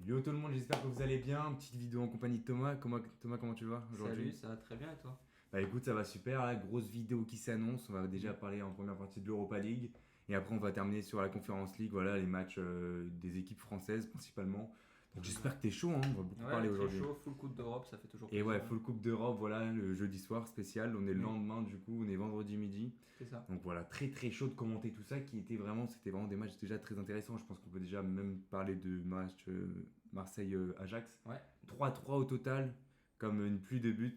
Yo tout le monde, j'espère que vous allez bien. Petite vidéo en compagnie de Thomas. Thomas, comment tu vas aujourd'hui? Salut, ça va très bien et toi? Bah écoute, ça va super. Là, grosse vidéo qui s'annonce. On va déjà parler en première partie de l'Europa League. Et après, on va terminer sur la Conference League. Voilà, les matchs des équipes françaises principalement. Donc j'espère que t'es chaud, hein. On va beaucoup Ouais, parler très aujourd'hui. chaud, full Coupe d'Europe, ça fait toujours Et ouais, plaisir. full Coupe d'Europe, voilà, le jeudi soir spécial. On est le Oui. lendemain du coup, on est vendredi midi. C'est ça. Donc voilà, très très chaud de commenter tout ça, c'était vraiment des matchs déjà très intéressants. Je pense qu'on peut déjà même parler de match Marseille-Ajax. Ouais, 3-3 au total, comme une pluie de buts.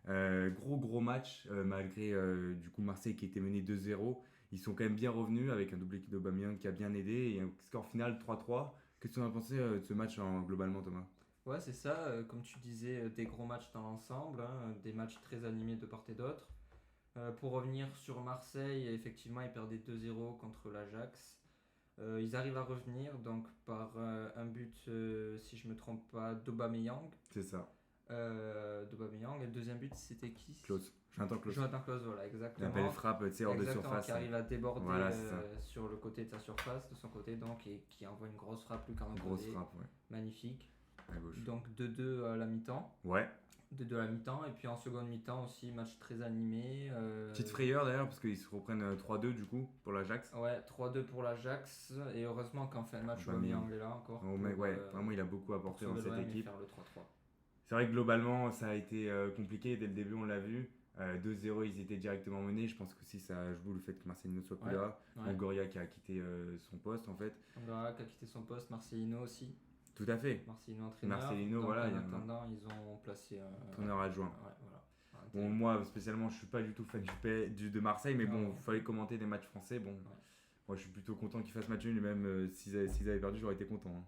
Gros match, malgré du coup Marseille qui était mené 2-0. Ils sont quand même bien revenus avec un doublé d'Aubameyang qui a bien aidé et un score final 3-3. Qu'est-ce que tu en as pensé de ce match globalement, Thomas? ouais, c'est ça. Comme tu disais, des gros matchs dans l'ensemble, hein, des matchs très animés de part et d'autre. Pour revenir sur Marseille, effectivement, ils perdaient 2-0 contre l'Ajax. Ils arrivent à revenir donc par un but, si je me trompe pas, d'Aubameyang. C'est ça, Et le deuxième but, c'était qui? Klose. J'entends Klose. Jonathan Klaus, voilà, Il exactement. appelle frappe, tu sais, hors de Exactement, surface. qui arrive à déborder Voilà, c'est ça. sur le côté de sa surface, de son côté, donc, et qui envoie une grosse frappe, Lucas Grosse Radebe, frappe, ouais, magnifique. à gauche. Donc 2-2 à la mi-temps. Ouais, 2-2 à la mi-temps, et puis en seconde mi-temps aussi, match très animé. petite frayeur d'ailleurs, parce qu'ils se reprennent 3-2 du coup pour l'Ajax. Ouais, 3-2 pour l'Ajax, et heureusement qu'en fin de match, Aubameyang. Aubameyang est là encore. Oh, Pour, mec, ouais, vraiment, il a beaucoup pour apporté dans sauver cette l'OM et équipe. faire le 3-3. C'est vrai que globalement, ça a été compliqué dès le début, on l'a vu. 2-0, ils étaient directement menés. Je pense que si ça joue le fait que Marcelino soit plus Ouais, là. ouais. Longoria qui a quitté son poste en fait. Angara qui a quitté son poste, Marcelino aussi. Tout à fait. Marcelino entraîneur. Marcelino, donc, voilà, il y en a un attendant, ils ont placé un. entraîneur adjoint. Ouais, voilà. Bon, moi spécialement, je suis pas du tout fan de Marseille, mais bon, Non. il fallait commenter des matchs français. Bon, Ouais. moi je suis plutôt content qu'ils fassent match nul, et même s'ils avaient perdu, j'aurais été content, hein.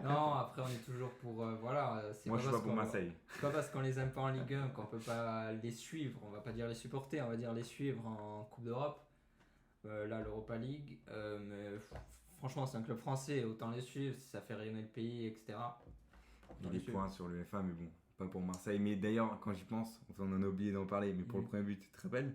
Non, après on est toujours pour voilà. C'est Moi pas je suis pas parce pour qu'on Marseille. c'est pas parce qu'on les aime pas en Ligue 1 qu'on peut pas les suivre. On va pas dire les supporter, on va dire les suivre en Coupe d'Europe. Là, l'Europa League. Mais franchement, c'est un club français, autant les suivre si ça fait rayonner le pays, etc. Il y a Autant des les suivre. points sur le FA, mais bon, pas pour Marseille. Mais d'ailleurs, quand j'y pense, enfin, on en a oublié d'en parler, mais pour le Mhm. premier but, tu te rappelles?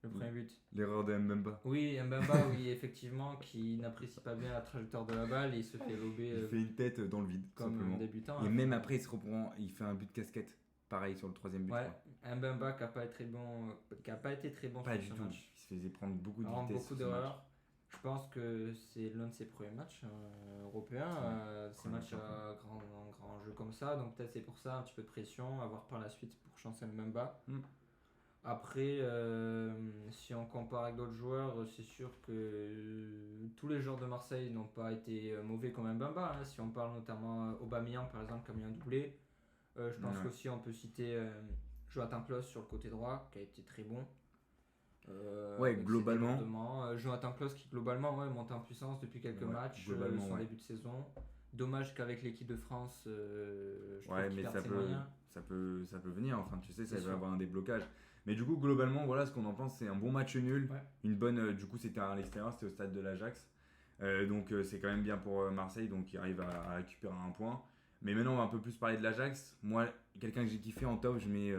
Le premier but. L'erreur de Mbemba. Oui, Mbemba, oui, effectivement, qui n'apprécie pas bien la trajectoire de la balle et il se fait lober Il fait une tête dans le vide, tout comme un simplement. débutant. Et hein. même après, il se reprend, il fait un but de casquette. Pareil sur le troisième but. Ouais, Je crois. Mbemba qui a pas été très bon, Pas sur du ce tout. match. Il se faisait prendre beaucoup de Vraiment vitesse beaucoup sur ce match. d'erreurs. Je pense que c'est l'un de ses premiers matchs européens, ces premier matchs match à grand jeu comme ça, donc peut-être c'est pour ça un petit peu de pression, à voir par la suite pour Chancel Mbemba. Hmm. Après, si on compare avec d'autres joueurs, c'est sûr que tous les joueurs de Marseille n'ont pas été mauvais comme Mbemba. Hein. Si on parle notamment Aubameyang par exemple, qui a mis un doublé, je pense Ouais. qu'aussi on peut citer Jonathan Klaus sur le côté droit, qui a été très bon. Ouais, Avec ses globalement. débordements. Jonathan Klaus qui globalement monte en puissance depuis quelques Ouais, matchs, globalement, son ouais. début de saison. Dommage qu'avec l'équipe de France, je trouve Ouais, qu'il mais perd ça ses peut, moyens. ça peut venir. Enfin, tu sais, ça C'est va sûr. avoir un déblocage. Mais du coup, globalement, voilà ce qu'on en pense. C'est un bon match nul. Ouais. Une bonne. Du coup, c'était à l'extérieur, c'était au stade de l'Ajax. Donc, c'est quand même bien pour Marseille. Donc, ils arrivent à récupérer un point. Mais maintenant, on va un peu plus parler de l'Ajax. Moi, quelqu'un que j'ai kiffé en top, je mets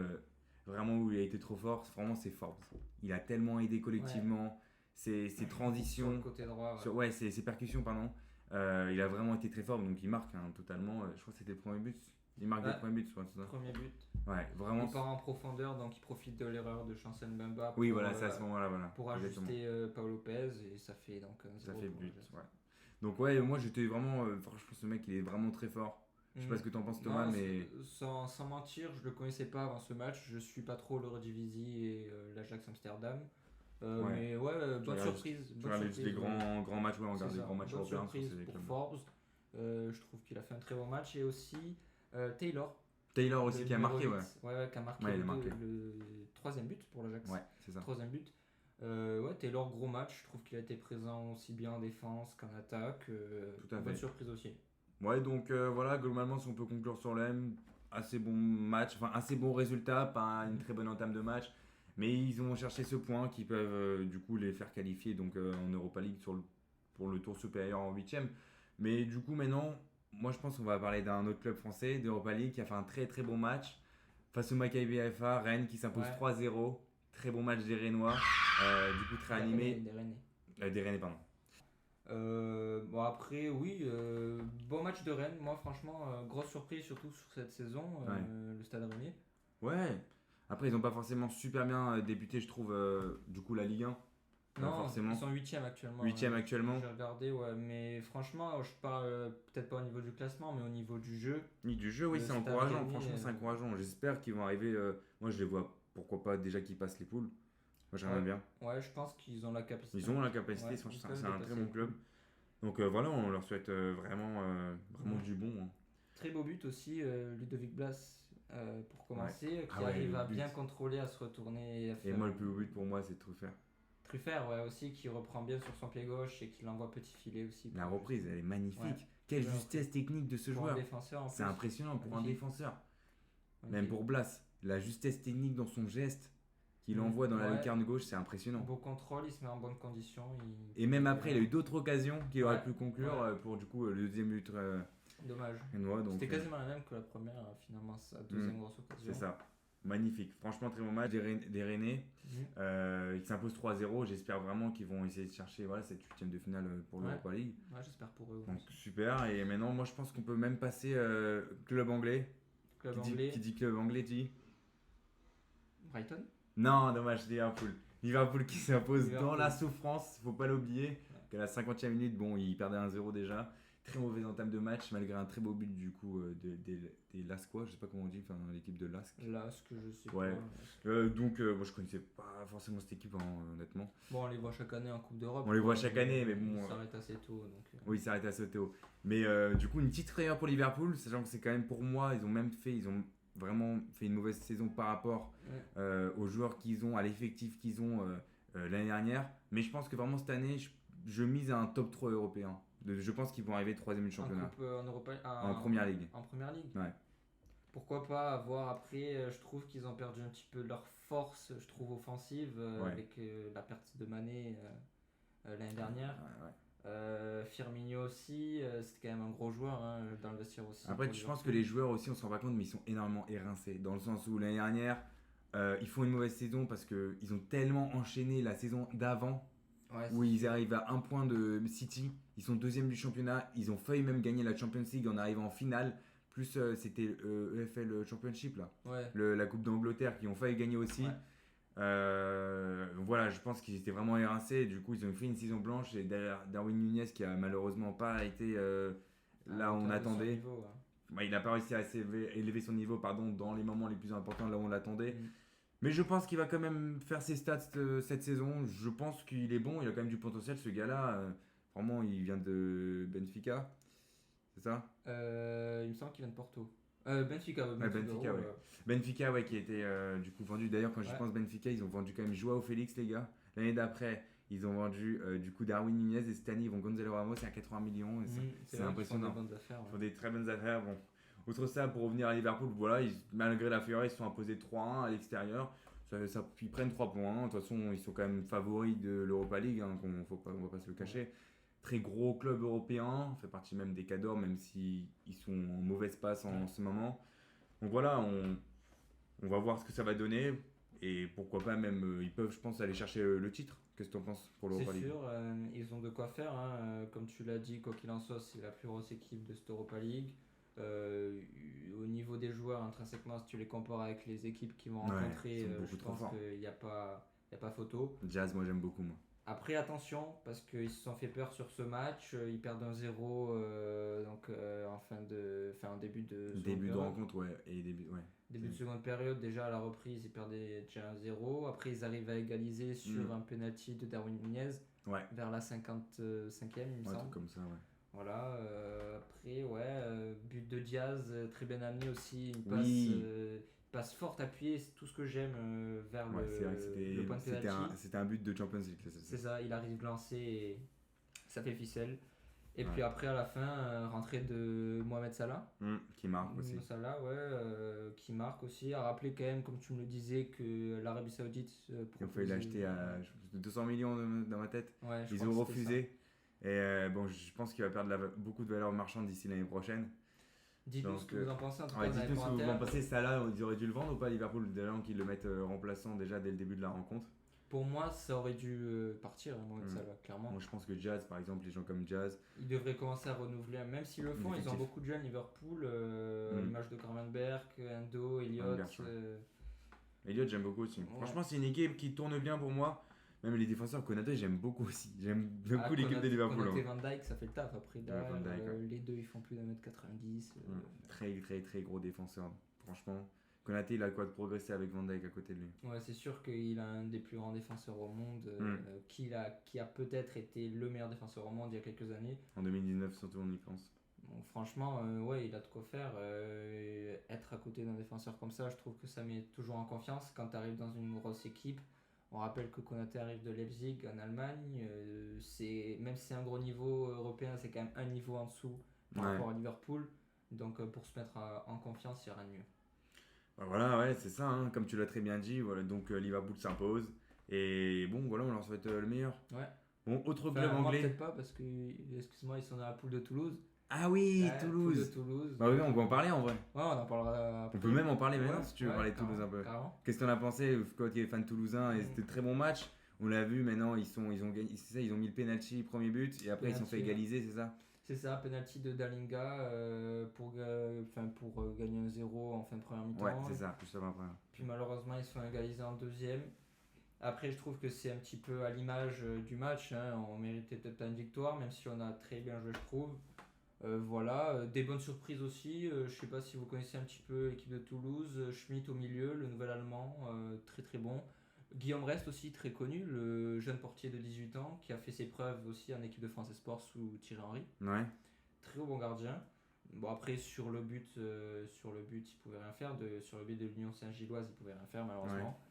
vraiment où il a été trop fort. Vraiment, c'est Forbes. Il a tellement aidé collectivement. Ses Sur le transitions. côté droit, ouais. Ouais, ses percussions, pardon. Il a vraiment été très fort, donc il marque totalement. Je crois que c'était le premier but. Il marque Ouais. le premier but, je crois, c'est ça. Premier but. Ouais, vraiment. Il part en profondeur, donc il profite de l'erreur de Chancel Mbemba Oui, voilà, c'est à ce moment-là, voilà. pour Exactement. ajuster Paul Lopez et ça fait donc un Ça 0 fait pour but, l'Ajax. ouais. Donc, ouais, moi j'étais vraiment. Franchement, ce mec, il est vraiment très fort. Je sais pas ce que t'en penses, Thomas, Non, mais. sans mentir, je le connaissais pas avant ce match. Je suis pas trop l'Eredivisie et l'Ajax Amsterdam. Ouais. Mais ouais, bonne regardes- surprise. Tu bonne regardes juste surprise, les ouais. grands matchs, ouais, on C'est regarde les ça, grands matchs bonne européens sur surprise ces pour clubs. Forbes. Je trouve qu'il a fait un très bon match. Et aussi Taylor. Taylor aussi le qui a numéro marqué, 8. ouais. Ouais, qui a marqué, Ouais, il a marqué. le troisième but pour l'Ajax. Ouais, c'est ça. Troisième but. Ouais, Taylor, gros match. Je trouve qu'il a été présent aussi bien en défense qu'en attaque. Tout à bonne fait. surprise aussi. Ouais, donc voilà, globalement, si on peut conclure sur l'OM, assez bon match, enfin assez bon résultat, pas une très bonne entame de match, mais ils ont cherché ce point qui peuvent du coup les faire qualifier donc en Europa League pour le tour supérieur en huitième. Mais du coup maintenant, moi je pense qu'on va parler d'un autre club français d'Europa League qui a fait un très très bon match face au Maccabi Haifa, Rennes qui s'impose Ouais. 3-0, très bon match des Rennois, du coup très animé, Des Rennais. des Rennais pardon. Bon après oui, bon match de Rennes, moi franchement grosse surprise surtout sur cette saison, Ouais. le Stade Rennais. Ouais. Après, ils n'ont pas forcément super bien débuté, je trouve, du coup, la Ligue 1. Pas Non, ils forcément. sont huitièmes actuellement. Huitième actuellement. J'ai regardé, ouais, mais franchement, je parle peut-être pas au niveau du classement, mais au niveau du jeu. Ni du jeu, oui, Le c'est Stade encourageant. Rennais, Franchement, c'est encourageant. J'espère qu'ils vont arriver. Moi, je les vois, pourquoi pas, déjà qu'ils passent les poules. Moi, j'aimerais ouais, bien. ouais, je pense qu'ils ont la capacité. Ils ont la capacité, Ouais, franchement, ils peuvent c'est un très dépasser bon les club. poules. Donc voilà, on leur souhaite vraiment Ouais. du bon, hein. Très beau but aussi, Ludovic Blas pour Ouais. commencer, Ah qui ouais, arrive le à but. bien contrôler, à se retourner et à Et faire. moi, le plus beau but pour moi, c'est Truffert. Truffert, ouais, aussi, qui reprend bien sur son pied gauche et qui l'envoie petit filet aussi. La reprise, elle est magnifique. Ouais. Quelle Très justesse technique de ce pour un joueur. défenseur en C'est plus. impressionnant pour un Magnifique. défenseur. Même Magnifique. pour Blas. La justesse technique dans son geste qu'il Mm. envoie dans la Ouais. lucarne gauche, c'est impressionnant. Beau contrôle, il se met en bonne condition. Et même après, il a eu d'autres occasions qu'il aurait Ouais. pu conclure Ouais. pour du coup le deuxième but Dommage. rennois. Donc, C'était quasiment la même que la première, finalement, sa deuxième grosse occasion. c'est ça. Magnifique. Franchement, très bon match des Rennais. Mhm. Ils s'imposent 3-0. J'espère vraiment qu'ils vont essayer de chercher cette huitième de finale pour Ouais. l'Europa League. Ouais, j'espère pour eux. Donc aussi. super. Et maintenant, moi, je pense qu'on peut même passer club anglais. Club Qui anglais, dit club anglais dit Brighton. non, dommage, Liverpool. Liverpool qui s'impose dans Liverpool. la souffrance, faut pas l'oublier. Qu'à la 50e minute, bon, ils perdaient 1-0 déjà. Très mauvaise entame de match, malgré un très beau but du coup des Lasquois, je sais pas comment on dit, enfin l'équipe de Lask. Là, ce que je sais Ouais. pas. Donc, moi je connaissais pas forcément cette équipe, hein, honnêtement. Bon, on les voit chaque année en Coupe d'Europe. On les voit chaque année, mais bon, Ils s'arrêtent assez tôt. Donc, Oui, ça arrête à sauter haut. Mais du coup, une petite frayeur pour Liverpool, sachant que c'est quand même pour moi, ils ont vraiment fait une mauvaise saison par rapport ouais. aux joueurs qu'ils ont, à l'effectif qu'ils ont l'année dernière. Mais je pense que vraiment cette année, je mise à un top 3 européen. Je pense qu'ils vont arriver 3ème du championnat. En Europa, En première ligue. En première ligue. Ouais. Pourquoi pas avoir après, je trouve qu'ils ont perdu un petit peu leur force, je trouve, offensive, Ouais. avec la perte de Mané l'année dernière. Ouais. Firmino aussi, c'était quand même un gros joueur hein, dans le vestiaire aussi. Après, pour je pense que Liverpool. les joueurs aussi, on se rend pas compte, mais ils sont énormément érincés. Dans le sens où l'année dernière, ils font une mauvaise saison parce qu'ils ont tellement enchaîné la saison d'avant. Ouais, Où ils arrivent à un point de City, ils sont deuxième du championnat, ils ont failli même gagner la Champions League en arrivant en finale, plus c'était EFL Championship là, ouais. la Coupe d'Angleterre qui ont failli gagner aussi. Ouais. Voilà, je pense qu'ils étaient vraiment érincés, du coup ils ont fait une saison blanche et derrière Darwin Nunez qui a malheureusement pas été là où on attendait. Niveau, ouais. Bah, il n'a pas réussi à élever son niveau dans les moments les plus importants là où on l'attendait. Mm. Mais je pense qu'il va quand même faire ses stats cette saison. Je pense qu'il est bon, il a quand même du potentiel ce gars-là. Vraiment, il vient de Benfica, c'est ça? Il me semble qu'il vient de Porto. Benfica, ouais, Benfica, ouais. Benfica, ouais, qui a été du coup vendu. D'ailleurs, quand j'y Ouais. pense, Benfica, ils ont vendu quand même Joao Félix, les gars. L'année d'après, ils ont vendu du coup Darwin Nunez et cette année, ils vont Gonzalo Ramos à 80 millions. Et c'est vrai qu'ils impressionnant. font des bonnes affaires, Ils font des très bonnes affaires. Bon. Outre ça, pour revenir à Liverpool, voilà, malgré la frayeur, ils se sont imposés 3-1 à l'extérieur. Ils prennent 3 points. De toute façon, ils sont quand même favoris de l'Europa League, hein, on va pas se le cacher. Très gros club européen, fait partie même des cadors, même s'ils sont en mauvaise passe en ce moment. Donc voilà, on va voir ce que ça va donner. Et pourquoi pas même, ils peuvent, je pense, aller chercher le titre. Qu'est-ce que tu en penses pour l'Europa C'est League? sûr, ils ont de quoi faire. Hein. Comme tu l'as dit, quoi qu'il en soit, c'est la plus grosse équipe de cette Europa League. Au niveau des joueurs, intrinsèquement, si tu les compares avec les équipes qui vont rencontrer, ils sont beaucoup je trop pense forts. qu'il n'y a pas photo. Jazz, moi j'aime beaucoup. Moi. Après, attention, parce qu'ils se sont fait peur sur ce match. Ils perdent 1-0 en début de seconde Début de période. rencontre, ouais. Et Début de seconde période, déjà à la reprise, ils perdaient déjà 1-0. Après, ils arrivent à égaliser sur un penalty de Darwin Nunez Ouais. vers la 55e, il me Un semble. truc comme ça, ouais. Voilà, après, but de Diaz, très bien amené aussi, une Oui. passe forte, appuyée, c'est tout ce que j'aime vers Ouais, c'est vrai que le point de penalty. c'était un but de Champions League. C'est ça, il arrive lancé et ça fait ficelle. Et Ouais. puis après, à la fin, rentrée de Mohamed Salah. Qui marque aussi. Mohamed Salah, ouais, qui marque aussi. À rappeler quand même, comme tu me le disais, que l'Arabie Saoudite Ils ont failli l'acheter à 200 millions dans ma tête. Ouais, je Ils crois ont que c'était refusé. Et bon, je pense qu'il va perdre beaucoup de valeur marchande d'ici l'année prochaine. ça. Dites-nous Donc, ce que vous en pensez en tout cas Ouais, dans les dites-nous ce que vous en commentaires. pensez. Salah, ils auraient dû le vendre ou pas Liverpool, déjà qu'ils le mettent remplaçant déjà dès le début de la rencontre. Pour moi, ça aurait dû partir, Mohamed Salah, clairement. Moi, je pense que Jazz, par exemple, les gens comme Jazz. Ils devraient commencer à renouveler, même s'ils le font, ils ont L'effectif. beaucoup de jeunes Liverpool, l'image de Gravenberch, Endo, Elliott. Gravenberch, Elliott, j'aime beaucoup aussi. Franchement, c'est une équipe qui tourne bien pour moi. Même les défenseurs, Konaté, j'aime beaucoup aussi. J'aime beaucoup l'équipe de Liverpool. Konaté, Van Dijk, ça fait le taf. Après, derrière, Van Dijk, les deux, ils font plus d'1m90. Très, très, très gros défenseur. Franchement, Konaté, il a quoi de progresser avec Van Dijk à côté de lui. Ouais, c'est sûr qu'il a un des plus grands défenseurs au monde, qui a peut-être été le meilleur défenseur au monde il y a quelques années. En 2019, surtout, on y pense. Donc, franchement, ouais, il a de quoi faire. Être à côté d'un défenseur comme ça, je trouve que ça met toujours en confiance quand tu arrives dans une grosse équipe. On rappelle que Konaté arrive de Leipzig en Allemagne. Même si c'est un gros niveau européen, c'est quand même un niveau en dessous par rapport à Liverpool. Donc pour se mettre en confiance, il n'y a rien de mieux. Bah voilà, ouais, c'est ça, hein, comme tu l'as très bien dit. Voilà, donc Liverpool s'impose. Et bon, voilà, on leur souhaite le meilleur. Ouais. Bon, autre club moi, anglais. peut-être pas, parce que, excuse-moi, ils sont dans la poule de Toulouse. Ah oui, Ouais, Toulouse. Poule de Toulouse. Bah oui, on peut en parler en vrai. Ouais, on en parlera après. On peut même en parler maintenant Ouais, si tu veux parler de Toulouse un peu. Carrément. Qu'est-ce que t'en as pensé, toi qui es fan toulousain? Et c'était un très bon match. On l'a vu maintenant, ils ont gagné, c'est ça, ils ont mis le penalty, premier but, et après ils se sont fait égaliser, c'est ça? C'est ça, penalty de Dalinga pour gagner un 0 en fin de première mi-temps. Ouais, c'est ça, plus ça va après. Puis malheureusement, ils se sont égalisés en deuxième. Après, je trouve que c'est un petit peu à l'image du match. On méritait peut-être pas une victoire, même si on a très bien joué, je trouve. Voilà, des bonnes surprises aussi. Je sais pas si vous connaissez un petit peu l'équipe de Toulouse. Schmitt au milieu, le nouvel allemand, très très bon. Guillaume Rest aussi, très connu, le jeune portier de 18 ans qui a fait ses preuves aussi en équipe de France Esport sous Thierry Henry. Ouais. Très bon gardien. Bon, après, sur le but, il pouvait rien faire. Sur le but de l'Union Saint-Gilloise, il pouvait rien faire, malheureusement. Ouais.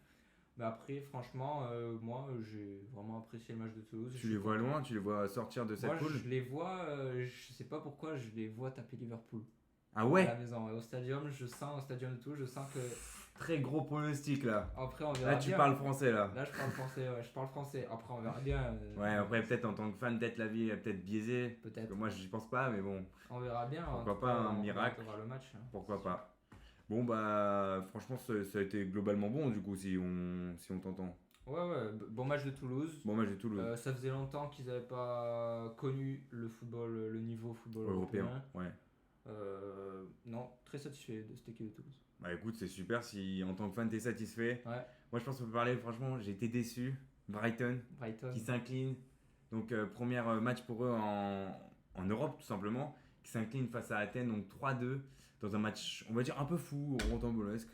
Mais après, franchement, moi, j'ai vraiment apprécié le match de Toulouse. Tu les vois loin, tu les vois sortir de cette poule? Je les vois, je sais pas pourquoi, je les vois taper Liverpool. Ah ouais? À la maison, au stadium, au stadium de Toulouse, je sens que. Très gros pronostic là. Après, on verra là, tu bien. parles français là. Là, je parle français, ouais, je parle français. Après, on verra bien. Ouais, après, peut-être en tant que fan, peut-être la vie est peut-être biaisée. Peut-être. Parce que moi, j'y pense pas, mais bon. On verra bien. Pourquoi pas un miracle. On verra le match. Pourquoi pas. Bon, bah, franchement, ça a été globalement bon du coup, si on t'entend. Ouais, bon match de Toulouse. Bon match de Toulouse. Ça faisait longtemps qu'ils n'avaient pas connu le football, le niveau football européen. Ouais. Non, très satisfait de cette équipe de Toulouse. Bah écoute, c'est super si en tant que fan t'es satisfait. Ouais. Moi je pense qu'on peut parler, franchement, j'ai été déçu. Brighton. Qui s'incline. Donc premier match pour eux en Europe tout simplement. Qui s'incline face à Athènes, donc 3-2. Dans un match, on va dire un peu fou, rocambolesque.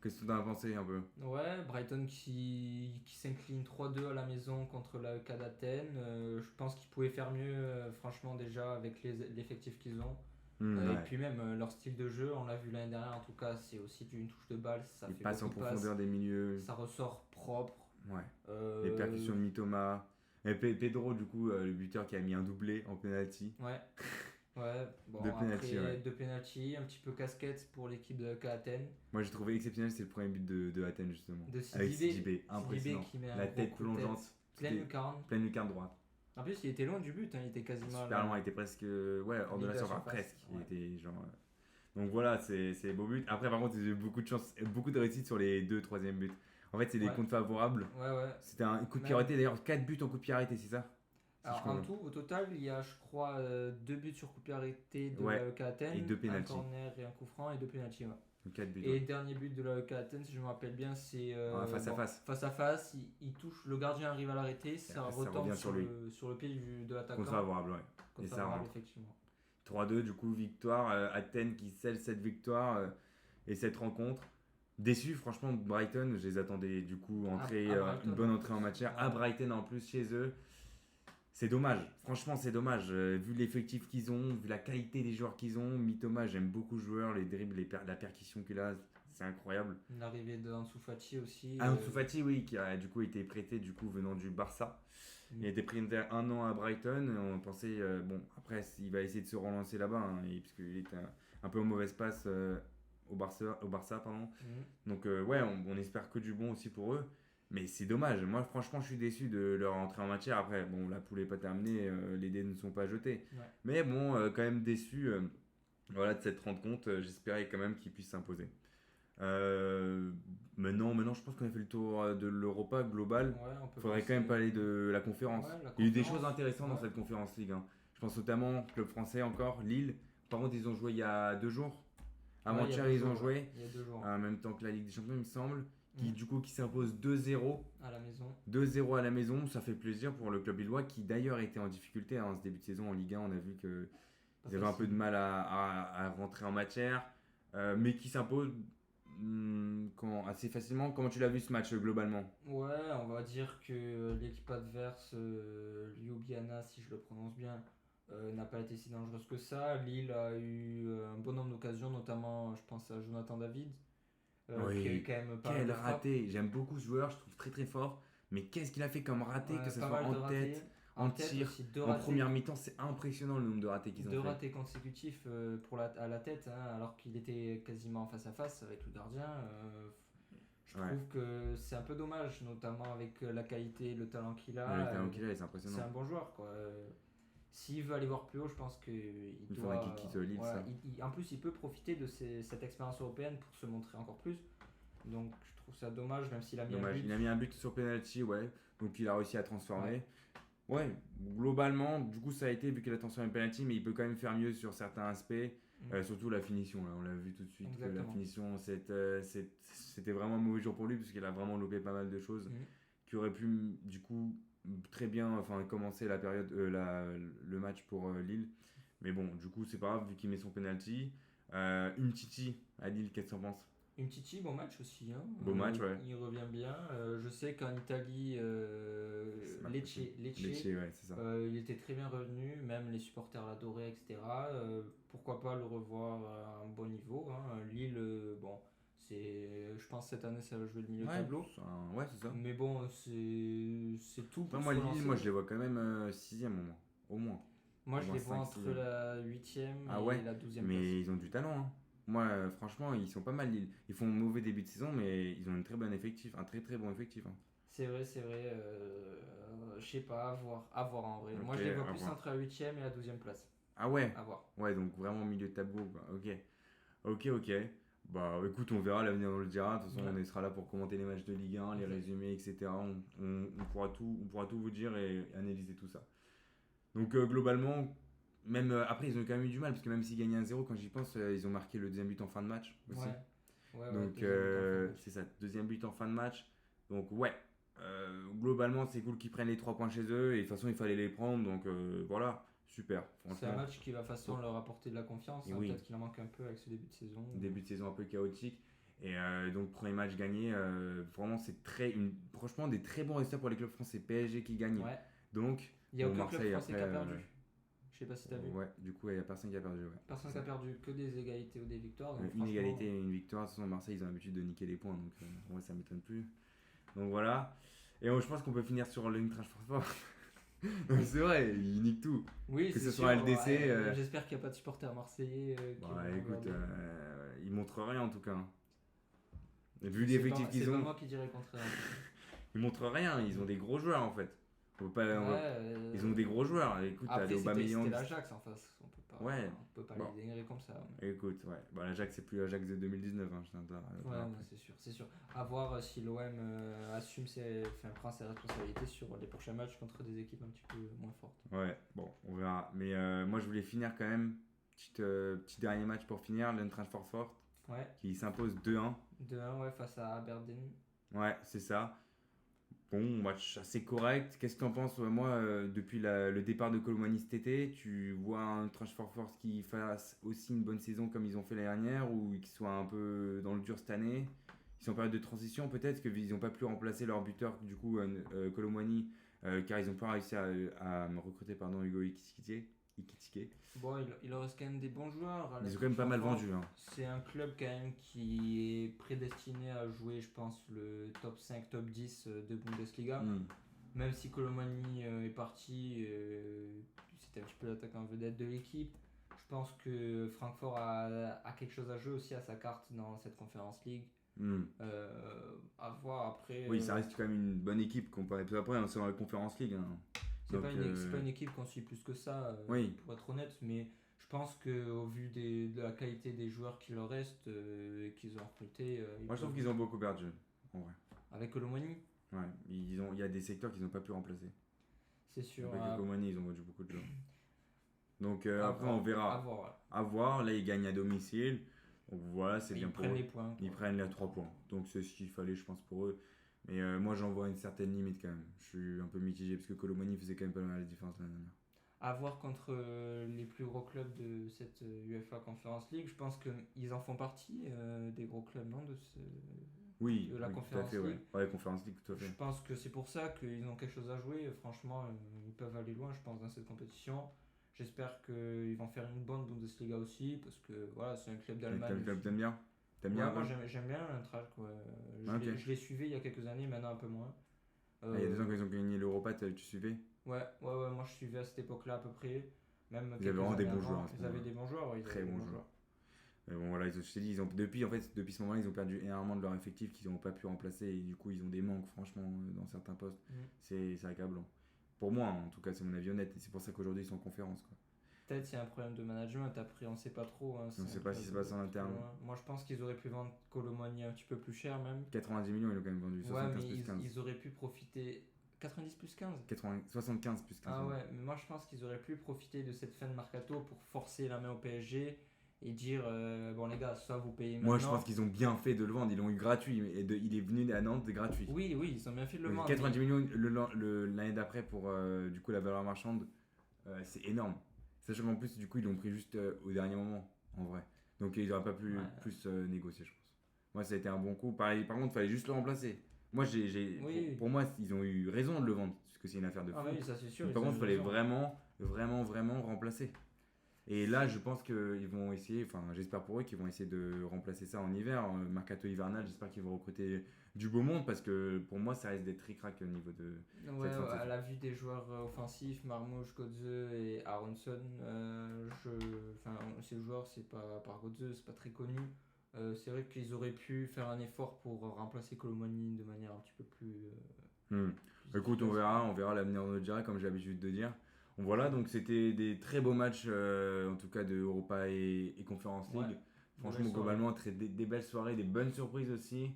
Qu'est-ce que tu en as pensé un peu? Ouais, Brighton qui s'incline 3-2 à la maison contre l'AEK d'Athènes. Je pense qu'ils pouvaient faire mieux, franchement, déjà avec l'effectif qu'ils ont. Ouais. Et puis même leur style de jeu, on l'a vu l'année dernière en tout cas, c'est aussi une touche de balle. Ils passent en profondeur des milieux. Ça ressort propre. Ouais. Les percussions de Mitoma. Et Pedro, du coup, le buteur qui a mis un doublé en penalty. Ouais. Ouais, bon, deux penalty, un petit peu casquette pour l'équipe de Athènes. Moi j'ai trouvé exceptionnel, c'est le premier but de Athènes justement. De Sidibé. Avec Sidibé, impressionnant. Qui met la tête plongeante. Pleine lucarne. Pleine lucarne droite. En plus, il était loin du but, il était quasiment. Super loin, il était presque. Ouais, hors de la surface, presque. Ouais. Il était genre. Donc voilà, c'est beau but. Après, par contre, j'ai eu beaucoup de chance, beaucoup de réussite sur les 2 3e buts. En fait, c'est des comptes favorables. Ouais. C'était un coup de pied arrêté, d'ailleurs, 4 buts en coup de pied arrêté, c'est ça? Alors en tout, au total, il y a je crois 2 buts sur coup de pied arrêté de l'AEK Athènes, et 2 pénaltys. Un corner et un coup franc et 2 pénaltys. Ouais. 4 buts. Et le dernier but de l'AEK Athènes, si je me rappelle bien, c'est face à face. Face à face, il touche, le gardien arrive à l'arrêter, ça retombe sur le pied de l'attaquant. Contre favorable, ouais. Contre favorable, effectivement. 3-2, du coup, victoire. Athènes qui scelle cette victoire et cette rencontre. Déçu, franchement, de Brighton, je les attendais du coup une bonne entrée en matière. À Brighton en plus, chez eux. C'est dommage, franchement c'est dommage, vu l'effectif qu'ils ont, vu la qualité des joueurs qu'ils ont. Mitoma, j'aime beaucoup le joueur, les dribbles, la percussion qu'il a, c'est incroyable. L'arrivée d'Ansu Fati aussi. Ansu Fati, oui, qui a du coup été prêté venant du Barça. Il a été prêté 1 an à Brighton, on pensait, bon après il va essayer de se relancer là-bas, parce qu'il était un peu en mauvaise passe au Barça pardon. Donc ouais, on espère que du bon aussi pour eux. Mais c'est dommage, moi franchement je suis déçu de leur entrée en matière. Après bon, la poule n'est pas terminée, les dés ne sont pas jetés, mais bon quand même déçu de cette rencontre. J'espérais quand même qu'ils puissent s'imposer. Euh, maintenant, je pense qu'on a fait le tour de l'Europa global. Ouais, on peut Faudrait quand même passer. parler de la conférence. Ouais, la Il y a eu des choses conférence. intéressantes dans Ouais. cette conférence Ligue, hein. Je pense notamment club français encore, Lille. Par contre, ils ont joué il y a 2 jours. Ouais, il y a Avant-hier, deux ils ont jours. Ouais. joué. Il y a 2 jours. En même temps que la Ligue des Champions, il me semble. Mm. Qui s'impose 2-0. À la maison. 2-0 à la maison. Ça fait plaisir pour le club lillois qui d'ailleurs était en difficulté, hein, ce début de saison en Ligue 1. On a vu qu'ils Pas avaient un peu facile. de mal à rentrer en matière. Mais qui s'impose assez facilement. Comment tu l'as vu ce match globalement? Ouais, on va dire que l'équipe adverse, Ljubljana, si je le prononce bien, n'a pas été si dangereuse que ça. Lille a eu un bon nombre d'occasions, notamment, je pense à Jonathan David, qui a eu Oui, quand même pas mal quel de frappes. raté! J'aime beaucoup ce joueur, je trouve très très fort. Mais qu'est-ce qu'il a fait comme raté, que Ouais, ce pas soit mal de en ratés. tête, En en tête tir, aussi, deux en ratés. première mi-temps, c'est impressionnant le nombre de ratés qu'ils ont Deux fait. ratés consécutifs à la tête, hein, alors qu'il était quasiment face à face avec le gardien. Je Ouais. trouve que c'est un peu dommage, notamment avec la qualité et le talent qu'il a. Le talent qu'il a, c'est C'est impressionnant. un bon joueur, quoi. S'il veut aller voir plus haut, je pense qu'il Il doit. faudrait qu'il quitte Lille, Voilà, ça. en plus, il peut profiter de cette expérience européenne pour se montrer encore plus. Donc, je trouve ça dommage, même s'il a mis un Dommage, but. il a mis un but sur penalty, ouais. Donc il a réussi à transformer. Ouais. Ouais, globalement, du coup ça a été vu qu'il a transformé le penalty, mais il peut quand même faire mieux sur certains aspects. Surtout la finition, là, on l'a vu tout de suite. Que la Exactement. finition, c'était vraiment un mauvais jour pour lui, parce qu'il a vraiment loupé pas mal de choses. Mhm. Qui aurait pu, du coup, très bien commencer la période, le match pour Lille. Mais bon, du coup, c'est pas grave, vu qu'il met son penalty. Umtiti à Lille, qu'est-ce que t'en penses? Umtiti, bon match aussi. Hein. Beau match, ouais. Il revient bien. Je sais qu'en Italie, C'est mal Lecce, possible. Lecce, Lecce, ouais, c'est ça. il était très bien revenu. Même les supporters l'adoraient, etc. Pourquoi pas le revoir à un bon niveau. Hein. Lille, bon, je pense cette année, ça va jouer le milieu de tableau. Ouais, c'est ça. Mais bon, c'est tout pour Moi, se Lille, relancer. moi, je les vois quand même 6ème au moins. Au moins. Moi, Au je moins les vois 5, entre 6e. la 8ème Ah et ouais, la 12ème place. mais ils ont du talent, hein. Moi, franchement, ils sont pas mal Lille. Ils font un mauvais début de saison, mais ils ont un très bon effectif, un très très bon effectif, hein. C'est vrai, c'est vrai. Je sais pas, à voir en vrai. Moi, Ok, je les vois à plus voir. entre la 8ème et la 12ème place. Ah ouais, À voir. ouais, donc vraiment milieu de tableau, quoi. Ok, ok. Bah écoute, on verra, l'avenir nous le dira. De toute façon, Ouais. on sera là pour commenter les matchs de Ligue 1, les Exact. résumés, etc. On pourra tout vous dire et analyser tout ça. Donc globalement, même après, ils ont quand même eu du mal, parce que même s'ils gagnaient 1-0, quand j'y pense, ils ont marqué le deuxième but en fin de match aussi. Ouais. Ouais, Donc deuxième but en fin de match. c'est ça, deuxième but en fin de match. Donc ouais, globalement c'est cool qu'ils prennent les 3 points chez eux et de toute façon il fallait les prendre. Donc voilà, super, C'est un franchement. match qui va façon leur apporter de la confiance. Et Hein. oui. Peut-être qu'il en manque un peu avec ce début de saison. Début de saison un peu chaotique. Et donc premier match gagné, vraiment franchement des très bons résultats pour les clubs français. PSG qui gagne. Ouais. Donc Il n'y a bon, aucun Marseille club français qui a après, perdu. Je sais pas si t'as vu. ouais, du coup il n'y a personne qui a perdu. Ouais. Personne qui a perdu, que des égalités ou des victoires. Donc Une franchement, égalité et une victoire. De toute façon, Marseille, ils ont l'habitude de niquer les points, donc ouais, ça m'étonne plus. Donc voilà. Et je pense qu'on peut finir sur l'Eintracht Francfort. Donc c'est vrai, ils niquent tout. oui, que c'est ce sûr, soit LDC, ouais, j'espère qu'il n'y a pas de supporters marseillais. Qui Bah vont écoute, regarder. ils montrent rien en tout cas. Et vu C'est l'effectif pas- qu'ils C'est pas ont, moi qui dirais le contraire. ils montrent rien. Ils ont des gros joueurs en fait. On peut pas, Ouais, ils ont des gros joueurs. Écoute, t'as Après, des c'était Aubameyang. l'Ajax en face. Ouais. On peut pas Bon. les dénigrer comme ça. Écoute, ouais. Bah, l'Ajax, c'est plus l'Ajax de 2019. Hein, je t'entends, Ouais, après. non, c'est sûr, c'est sûr. À voir si l'OM prend ses responsabilités sur les prochains matchs contre des équipes un petit peu moins fortes. Ouais, bon, on verra. Mais moi, je voulais finir quand même. Petit dernier match pour finir. L'Eintracht Francfort Ouais, qui s'impose 2-1. 2-1 ouais, face à Aberdeen. Ouais, c'est ça. Bon, match assez correct. Qu'est-ce que tu en penses? Moi, depuis le départ de Colomani cet été, tu vois un Eintracht Francfort qui fasse aussi une bonne saison comme ils ont fait l'année dernière ou qui soit un peu dans le dur cette année? Ils sont en période de transition peut-être, qu'ils n'ont pas pu remplacer leur buteur, du coup, Colomani, car ils n'ont pas réussi à recruter Hugo Ekitike. Bon, il leur reste quand même des bons joueurs. Ils ont quand même pas mal vendu. Hein. C'est un club quand même qui est prédestiné à jouer, je pense, le top 5, top 10 de Bundesliga. Même si Colomani est parti, c'était un petit peu l'attaquant vedette de l'équipe. Je pense que Francfort a quelque chose à jouer aussi à sa carte dans cette Conference League. À voir après. Oui, ça reste quand même une bonne équipe comparé. Après, c'est dans la Conference League. Hein. C'est pas une équipe qu'on suit plus que ça, Oui. pour être honnête, mais Je pense qu'au vu de la qualité des joueurs qui leur restent et qu'ils ont recrutés, Moi, je trouve qu'ils ont beaucoup perdu, en vrai. avec Colomoni, Ouais, il y a des secteurs qu'ils n'ont pas pu remplacer. c'est sûr. Avec Colomani, ils ont vendu beaucoup de joueurs. Donc après, voir, on verra. à voir, ouais. À voir. Là, ils gagnent à domicile. Donc voilà, c'est Et bien ils pour prennent eux. les points. Ils quoi. prennent les 3 points. Donc c'est ce qu'il fallait, je pense, pour eux. Mais moi, j'en vois une certaine limite quand même. Je suis un peu mitigé parce que Colomani faisait quand même pas mal la différence l'année dernière. À voir contre les plus gros clubs de cette UEFA Conference League. Je pense qu'ils en font partie des gros clubs, non Oui, de la oui, tout à Conference fait, ouais. League. Ouais, Conference League, tout à Je fait. pense que c'est pour ça qu'ils ont quelque chose à jouer. Franchement, ils peuvent aller loin, je pense, dans cette compétition. J'espère qu'ils vont faire une bonne Bundesliga aussi, parce que voilà, c'est un club d'Allemagne. T'aimes bien? T'aimes bien Ouais, un moi peu? j'aime bien l'Eintracht. Quoi. Ah, ok. Je les suivais il y a quelques années, maintenant un peu moins. Ah, il y a 2 ans Euh, qu'ils ont gagné l'Europa, tu suivais? ouais, moi je suivais à cette époque-là à peu près. Même Ils avaient quelques vraiment des années bons avant. joueurs à ce Ils avaient moment-là. des bons joueurs, ouais, ils Très avaient des bons bons joueurs. joueurs. Mais bon, voilà, je t'ai dit, depuis ce moment-là, ils ont perdu énormément de leur effectif qu'ils n'ont pas pu remplacer. Et du coup, ils ont des manques, franchement, dans certains postes. Mhm. C'est accablant. Pour moi, en tout cas, c'est mon avis honnête. Et c'est pour ça qu'aujourd'hui, ils sont en conférence, quoi. Peut-être il y a un problème de management, après on sait pas trop. Hein, On ne sait pas ce qui se passe en interne. Moi je pense qu'ils auraient pu vendre Colomani un petit peu plus cher même. 90 millions, ils l'ont quand même vendu. Ouais, 75 mais plus 15. ils auraient pu profiter. 90 plus 15. 75 plus 15. Ah ouais, mais moi je pense qu'ils auraient pu profiter de cette fin de mercato pour forcer la main au PSG et dire bon les gars, soit vous payez maintenant. Moi, je pense qu'ils ont bien fait de le vendre. Ils l'ont eu gratuit. Il est venu à Nantes gratuit. Oui, ils ont bien fait de le Donc, vendre. 90 millions l'année d'après pour du coup la valeur marchande, c'est énorme. Sachant qu'en plus, du coup, ils l'ont pris juste au dernier moment, en vrai. Donc, ils n'auraient pas pu Ouais. plus négocier, je pense. Moi, ça a été un bon coup. Pareil, par contre, il fallait juste le remplacer. Moi, Oui. pour moi, ils ont eu raison de le vendre, parce que c'est une affaire de fou. Ah oui, ça c'est sûr. Mais ils par ont contre, eu il fallait raison. vraiment remplacer. Et là, je pense qu'ils vont essayer, enfin, j'espère pour eux qu'ils vont essayer de remplacer ça en hiver. Mercato hivernal, j'espère qu'ils vont recruter du beau monde, parce que pour moi, ça risque d'être ric-rac au niveau de Ouais, cette fin de à saison. la vue des joueurs offensifs, Marmouche, Götze et Aronson, ces joueurs, c'est pas par Götze, c'est pas très connu. C'est vrai qu'ils auraient pu faire un effort pour remplacer Colomani de manière un petit peu plus. Hmm. Plus Écoute, efficace. on verra l'avenir nous le dira, comme j'ai l'habitude de dire. Donc voilà, donc c'était des très beaux matchs, en tout cas de Europa et Conference League. Ouais. Franchement, Belle soirée. globalement, des belles soirées, des bonnes surprises aussi.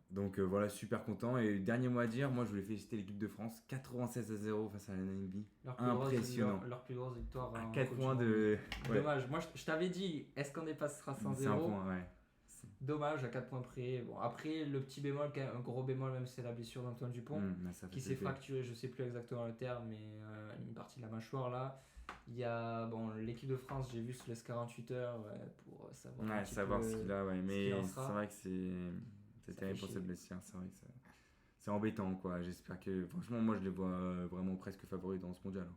Donc voilà, super content. Et dernier mot à dire, moi je voulais féliciter l'équipe de France, 96-0 face à la Namibie. Impressionnant. Leur plus grosse victoire. À en 4 Coupe points du Monde. de. Ouais, Dommage. Moi, je t'avais dit, est-ce qu'on dépassera sans c'est un 0? point, ouais. Dommage, à 4 points près. Bon, après, le petit bémol, quand même, un gros bémol, même, c'est la blessure d'Antoine Dupont. Ça fait Qui s'est flipper. fracturé, je sais plus exactement le terme, mais une partie de la mâchoire là. Il y a l'équipe de France, j'ai vu, se laisse 48 heures pour savoir. un Ouais, petit savoir peu, ce qu'il a, ouais. ce Mais qu'il en c'est sera. vrai que c'est Ça terrible fait pour chier. cette blessure. C'est vrai que c'est embêtant, quoi. J'espère que. Franchement, moi je les vois vraiment presque favoris dans ce mondial.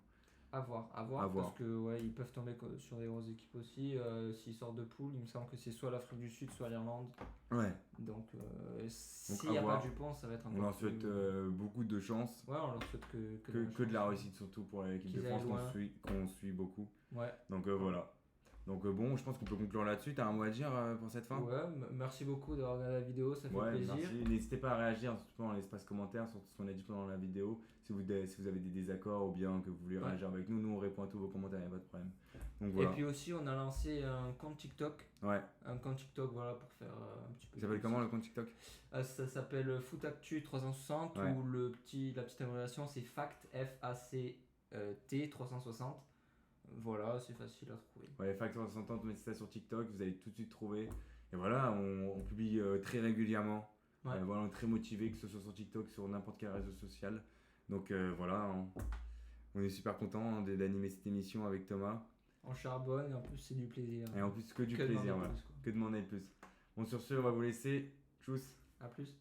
À voir, À parce voir. que ouais, ils peuvent tomber sur des grosses équipes aussi. S'ils sortent de poule, il me semble que c'est soit l'Afrique du Sud, soit l'Irlande. Ouais. Donc Donc, s'il à n'y a pas voir. Dupont, ça va être On encore leur souhaite plus- beaucoup de chance. Ouais, on leur souhaite Que de la chance. réussite, surtout pour l'équipe de Qu'ils France aillent loin. qu'on suit beaucoup. Ouais. Donc voilà. Donc bon, je pense qu'on peut conclure là-dessus. T'as un mot à dire pour cette fin? Ouais, merci beaucoup d'avoir regardé la vidéo, ça fait Ouais, plaisir. merci. N'hésitez pas à réagir, surtout dans l'espace commentaire, sur ce qu'on a dit pendant la vidéo. Si vous avez des désaccords ou bien que vous voulez Ouais. réagir avec nous, on répond à tous vos commentaires, il n'y a pas de problème. Donc Et voilà. puis aussi, on a lancé un compte TikTok. Ouais. Un compte TikTok, voilà, pour faire un petit peu. Ça s'appelle comment le compte TikTok? Ça s'appelle Footactu 360 Ouais. ou la petite abréviation c'est Fact, F-A-C-T 360. Voilà, c'est facile à trouver. Ouais, Factor 160, mettez ça sur TikTok, vous allez tout de suite trouver. Et voilà, on publie très régulièrement. Ouais. Voilà, on est très motivé, que ce soit sur TikTok, sur n'importe quel réseau social. Donc voilà, on est super content d'animer cette émission avec Thomas. On charbonne et en plus c'est du plaisir. Et en plus, que du Que demander plaisir, de voilà. plus, quoi. Que demander de plus. Bon, sur ce, on va vous laisser. Tchuss. À plus.